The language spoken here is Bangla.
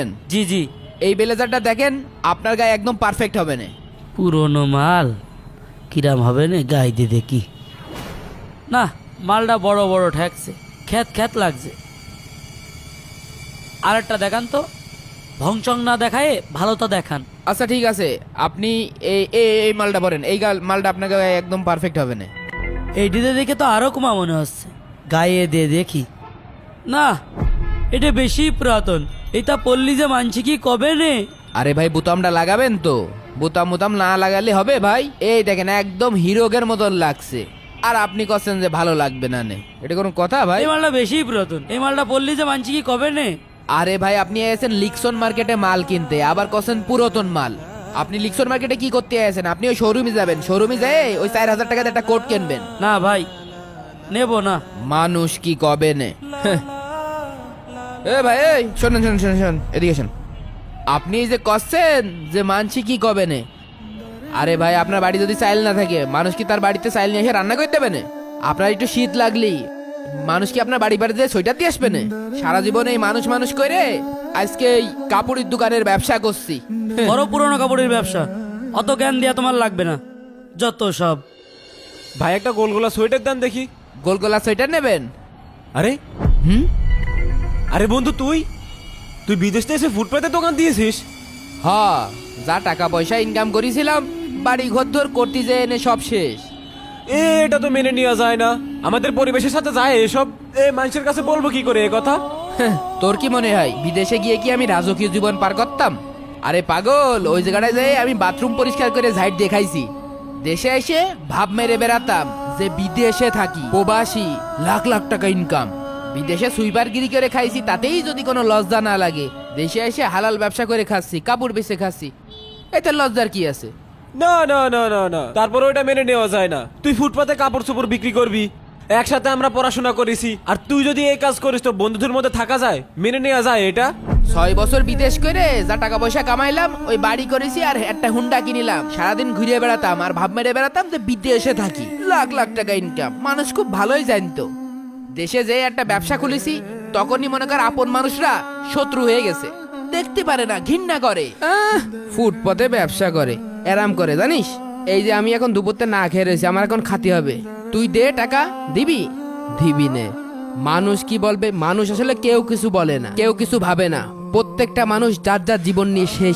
বলবেন? জি জি। এই ব্লেজারটা দেখেন, আপনার গায়ে একদম পারফেক্ট হবে না। পুরনো মাল কিরাম হবে না, গায়ে দিয়ে দেখি। না, মালটা বড় বড় ঠেকছে, খ্যাত খ্যাত লাগছে। আরেকটা দেখান তো, ভংচং না দেখায় ভালো তো দেখান। আচ্ছা ঠিক আছে, আপনি এই এই এই মালটা পরেন। এই মালটা আপনার গায়ে একদম পারফেক্ট হবে না। এইটিতে দেখে তো আরো কমা মনে হচ্ছে, গায়ে দিয়ে দেখি। না, এটা বেশি পুরাতন, এটা পল্লী যে মানছি কি কবে নে। আরে ভাই, বোতামটা লাগাবেন তো। বোতাম না লাগালে হবে ভাই? এই দেখেন, একদম হিরোগের মতন লাগছে। আর আপনি কছেন যে ভালো লাগবে না নে, এটা কোনো কথা ভাই? এই মালটা বেশি পুরাতন, এই মালটা পল্লী যে মানছি কি কবে নে। আরে ভাই, আপনি এসেছেন লিক্সন মার্কেটে মাল কিনতে, আবার কছেন পুরাতন মাল। আপনি লিক্সন মার্কেটে কি করতে এসেছেন? আপনি ওই শোরুমে যাবেন, শোরুমে যেয়ে ওই 4,000 টাকাতে একটা কোট কিনবেন। না ভাই, নেব না। মানুষ কি কবে নে। এ ভাই, এই শোনেন শোনেন শোনেন শোনেন, এদিকে শোন। আপনি এই যে কচ্ছেন যে মানছি কি কবে নে, আরে ভাই, আপনার বাড়ি যদি চাইল না থাকে, মানুষ কি তার বাড়িতে চাইল নিয়ে এসে রান্না করতে দেবে না? আপনার একটু শীত লাগলি মানুষ কি আপনার বাড়ি বাড়িতে সোয়েটার দিয়ে আসবে না? সারা জীবন এই মানুষ মানুষ করে আজকে এই কাপড়ের দোকানের ব্যবসা করছি। বড় পুরনো কাপড়ের ব্যবসা, অত জ্ঞান দিয়া তোমার লাগবে না, যত সব। ভাই একটা গোলগোলা সোয়েটার দেন দেখি। গোলগোলা সোয়েটার নেবেন? আরে হুম, আরে বন্ধু, তুই তুই বিদেশ থেকে এসে ফুটপাতে দোকান দিয়েছিস? হ, যা টাকা পয়সা ইনকাম করেছিলাম বাড়ি ঘর দর করতে যে এনে সব শেষ। এটা তো মেনে নেওয়া যায় না, আমাদের পরিবেশের সাথে যায় এসব। মানুষের কাছে বলবো কি করে এ কথা? তোর কি মনে হয় বিদেশে গিয়ে কি আমি রাজকীয় জীবন পার করতাম? আরে পাগল, ওই জায়গাটায় যেয়ে আমি বাথরুম পরিষ্কার করে ঝাইট দেখাইছি। দেশে এসে ভাব মেরে বেড়াতাম যে বিদেশে থাকি, প্রবাসী, লাখ লাখ টাকা ইনকাম। বিদেশে সুইপারগিরি করে খাইছি, তাতেই যদি কোনো লজ্জা না লাগে। দেশে এসে হালাল ব্যবসা করে খাচ্ছি, কাপড় বেচে খাচ্ছি, এতে লজ্জার কি আছে? না না না না না, তারপরে ওইটা মেনে নেওয়া যায় না। তুই ফুটপাতে কাপড় চোপড় বিক্রি করবি, একসাথে আমরা পড়াশোনা করেছি, আর তুই যদি এই কাজ করিস তো বন্ধুদের মধ্যে থাকা যায়? মেনে নেওয়া যায় এটা? 6 বছর বিদেশ করে যা টাকা পয়সা কামাইলাম, ওই বাড়ি করেছি আর একটা হুন্ডা কিনিলাম। সারাদিন ঘুরে বেড়াতাম আর ভাব মেরে বেড়াতাম যে বিদেশে থাকি, লাখ লাখ টাকা ইনকাম। মানুষ খুব ভালোই জানতো। দেশে যে একটা ব্যবসা খুলেছি, তখনই মনে কর আপন মানুষরা শত্রু হয়ে গেছে, দেখতে পারে না, ঘৃণা করে। ফুটপথে ব্যবসা করে, এরাম করে জানিস? এই যে আমি এখন দুপুরতে না খেয়ে রয়েছি, আমার এখন খাতে হবে। তুই দে টাকা, দিবি? দিবি নে। মানুষ কি বলবে? মানুষ আসলে কেউ কিছু বলে না, কেউ কিছু ভাবে না। প্রত্যেকটা মানুষ যার যার জীবন নিয়ে সে